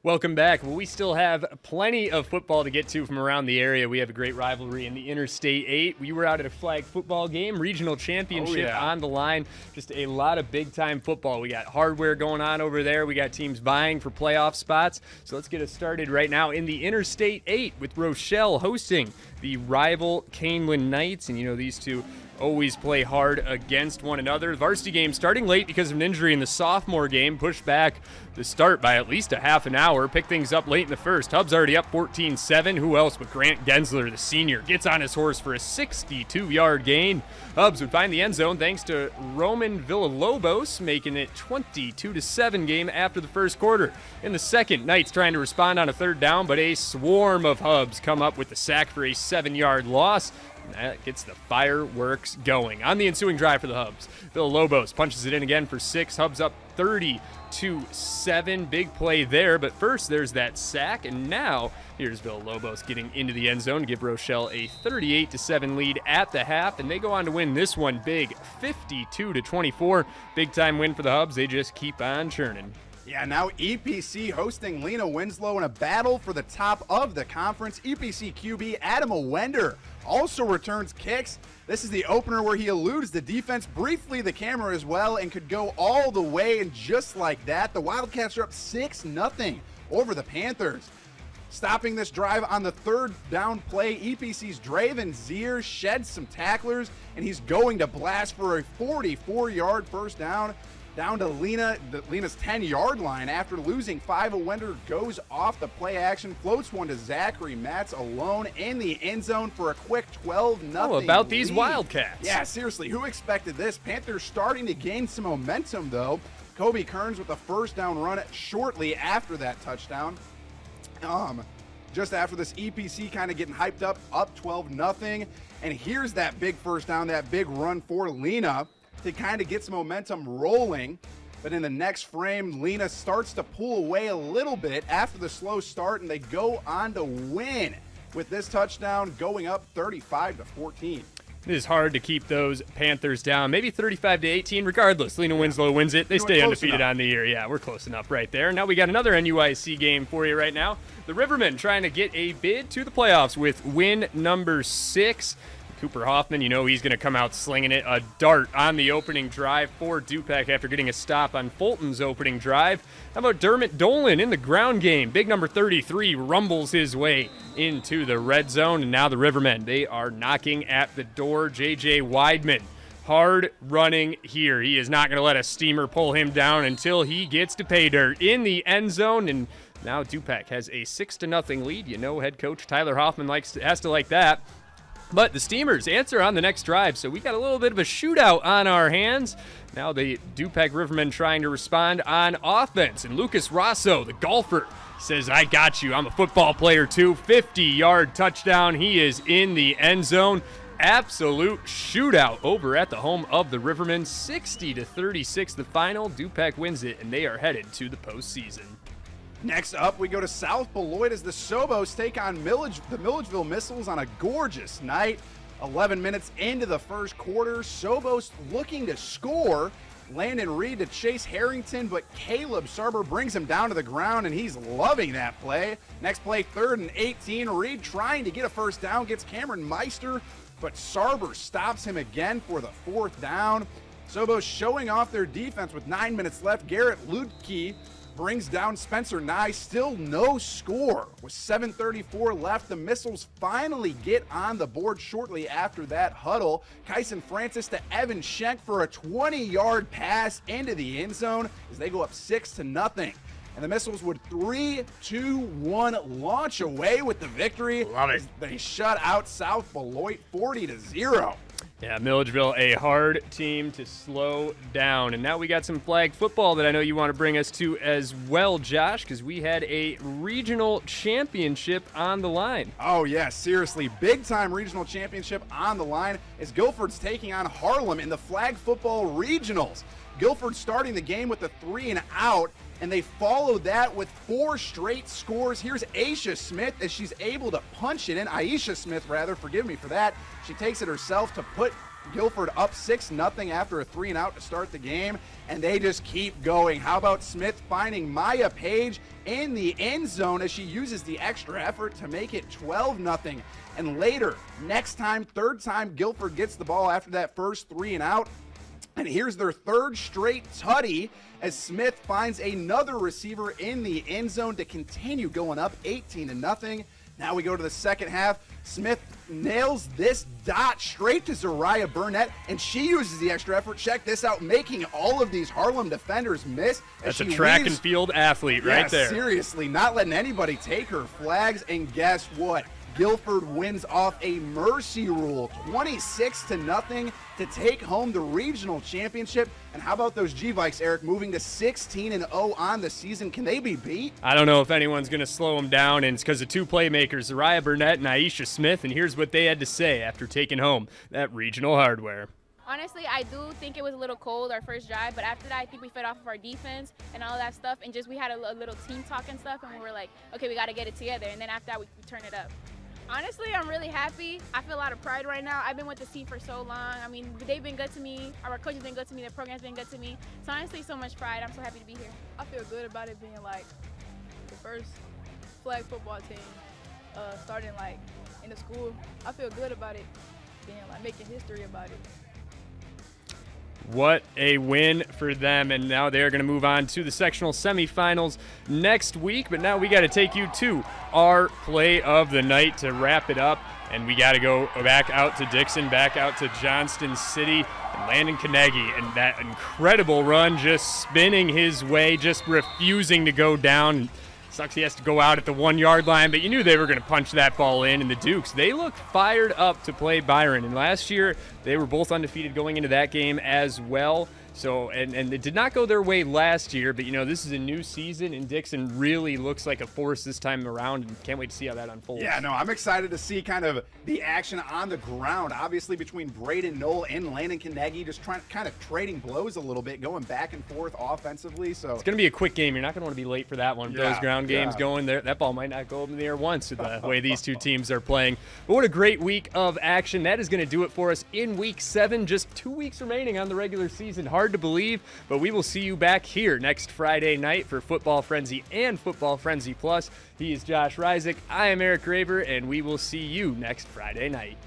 Welcome back. Well, we still have plenty of football to get to from around the area. We have a great rivalry in the Interstate 8. We were out at a flag football game, regional championship on the line. Just a lot of big-time football. We got hardware going on over there. We got teams vying for playoff spots. So let's get us started right now in the Interstate 8 with Rochelle hosting the rival Canelan Knights. And, you know, these two always play hard against one another. The varsity game starting late because of an injury in the sophomore game. Pushed back the start by at least a half an hour. Picked things up late in the first. Hub's already up 14-7. Who else but Grant Gensler, the senior, gets on his horse for a 62-yard gain. Hubs would find the end zone thanks to Roman Villalobos, making it 22-7 game after the first quarter. In the second, Knights trying to respond on a third down, but a swarm of Hubs come up with the sack for a 7-yard loss. That gets the fireworks going. On the ensuing drive for the Hubs, Villalobos punches it in again for 6. Hubs up 30-7. Big play there, but first there's that sack, and now here's Villalobos getting into the end zone to give Rochelle a 38-7 lead at the half, and they go on to win this one big, 52-24. Big time win for the Hubs. They just keep on churning. Yeah, now EPC hosting Lena Winslow in a battle for the top of the conference. EPC QB Adam Owender also returns kicks. This is the opener where he eludes the defense, briefly the camera as well, and could go all the way. And just like that, the Wildcats are up 6-0 over the Panthers. Stopping this drive on the third down play, EPC's Draven Zier sheds some tacklers, and he's going to blast for a 44-yard first down. Down to Lena's 10-yard line after losing 5. Owender goes off the play action, floats one to Zachary Matz alone in the end zone for a quick 12-0 How about lead. these Wildcats? Yeah, seriously, who expected this? Panthers starting to gain some momentum, though. Kobe Kearns with a first down run shortly after that touchdown. Just after this, EPC kind of getting hyped up 12-0. And here's that big first down, that big run for Lena to kind of get some momentum rolling. But in the next frame, Lena starts to pull away a little bit after the slow start, and they go on to win with this touchdown going up 35-14. It is hard to keep those Panthers down. Maybe 35-18. Regardless, Lena Winslow wins it. They stay undefeated on the year. Yeah, we're close enough right there. Now we got another NUIC game for you right now. The Rivermen trying to get a bid to the playoffs with win number 6. Cooper Hoffman, you know he's going to come out slinging it. A dart on the opening drive for Dupac after getting a stop on Fulton's opening drive. How about Dermot Dolan in the ground game? Big number 33 rumbles his way into the red zone. And now the Rivermen, they are knocking at the door. J.J. Weidman, hard running here. He is not going to let a steamer pull him down until he gets to pay dirt in the end zone. And now Dupac has a 6-0 lead. You know head coach Tyler Hoffman has to like that. But the Steamers answer on the next drive, so we got a little bit of a shootout on our hands. Now the Dupac Rivermen trying to respond on offense. And Lucas Rosso, the golfer, says, I got you. I'm a football player too. 50-yard touchdown. He is in the end zone. Absolute shootout over at the home of the Rivermen. 60-36 the final. Dupac wins it, and they are headed to the postseason. Next up, we go to South Beloit as the Sobos take on the Milledgeville Missiles on a gorgeous night. 11 minutes into the first quarter, Sobos looking to score. Landon Reed to Chase Harrington, but Caleb Sarber brings him down to the ground, and he's loving that play. Next play, 3rd and 18. Reed trying to get a first down, gets Cameron Meister, but Sarber stops him again for the 4th down. Sobos showing off their defense with 9 minutes left. Garrett Ludke brings down Spencer Nye. Still no score. With 7:34 left, the Missiles finally get on the board shortly after that huddle. Kyson Francis to Evan Schenk for a 20-yard pass into the end zone as they go up 6-0. And the Missiles would 3-2-1 launch away with the victory. Love it. They shut out South Beloit 40-0. Yeah, Milledgeville, a hard team to slow down. And now we got some flag football that I know you want to bring us to as well, Josh, because we had a regional championship on the line. Oh, yeah, seriously. Big-time regional championship on the line as Guilford's taking on Harlem in the flag football regionals. Guilford starting the game with a 3-and-out, and they follow that with 4 straight scores. Here's Aisha Smith as she's able to punch it in. Aisha Smith, rather, forgive me for that. She takes it herself to put Guilford up 6-0 after a 3-and-out to start the game, and they just keep going. How about Smith finding Maya Page in the end zone as she uses the extra effort to make it 12-0. And later, next time, third time, Guilford gets the ball after that first 3-and-out. And here's their third straight tutty as Smith finds another receiver in the end zone to continue going up 18-0. Now we go to the second half. Smith nails this dot straight to Zariah Burnett, and she uses the extra effort. Check this out, making all of these Harlem defenders miss. That's a track and field athlete right there. Seriously, not letting anybody take her flags. And guess what? Guilford wins off a mercy rule, 26-0 to take home the regional championship. And how about those G-Vikes, Eric, moving to 16-0 on the season? Can they be beat? I don't know if anyone's going to slow them down, and it's because of two playmakers, Zariah Burnett and Aisha Smith, and here's what they had to say after taking home that regional hardware. Honestly, I do think it was a little cold our first drive, but after that, I think we fed off of our defense and all of that stuff, and just we had a little team talk and stuff, and we were like, okay, we got to get it together, and then after that, we turn it up. Honestly, I'm really happy. I feel a lot of pride right now. I've been with the team for so long. I mean, they've been good to me. Our coach has been good to me. The program's been good to me. So honestly, so much pride. I'm so happy to be here. I feel good about it being like the first flag football team starting like in the school. I feel good about it being like making history about it. What a win for them, and now they're going to move on to the sectional semifinals next week. But now we got to take you to our play of the night to wrap it up, and we got to go back out to Dixon, back out to Johnston City, and Landon Carnegie, and that incredible run just spinning his way, just refusing to go down. Sucks he has to go out at the 1 yard line, but you knew they were going to punch that ball in. And the Dukes, they look fired up to play Byron. And last year, they were both undefeated going into that game as well. So, and it did not go their way last year, but, you know, this is a new season, and Dixon really looks like a force this time around, and can't wait to see how that unfolds. Yeah, no, I'm excited to see kind of the action on the ground, obviously between Braden Knoll and Landon Carnegie, just kind of trading blows a little bit, going back and forth offensively. So it's going to be a quick game. You're not going to want to be late for that one. Yeah, those ground games going there, that ball might not go up in the air once with the way these two teams are playing. But what a great week of action. That is going to do it for us in Week 7. Just 2 weeks remaining on the regular season. Hard to believe, but we will see you back here next Friday night for Football Frenzy and Football Frenzy Plus. He is Josh Reisick. I am Eric Graver, and we will see you next Friday night.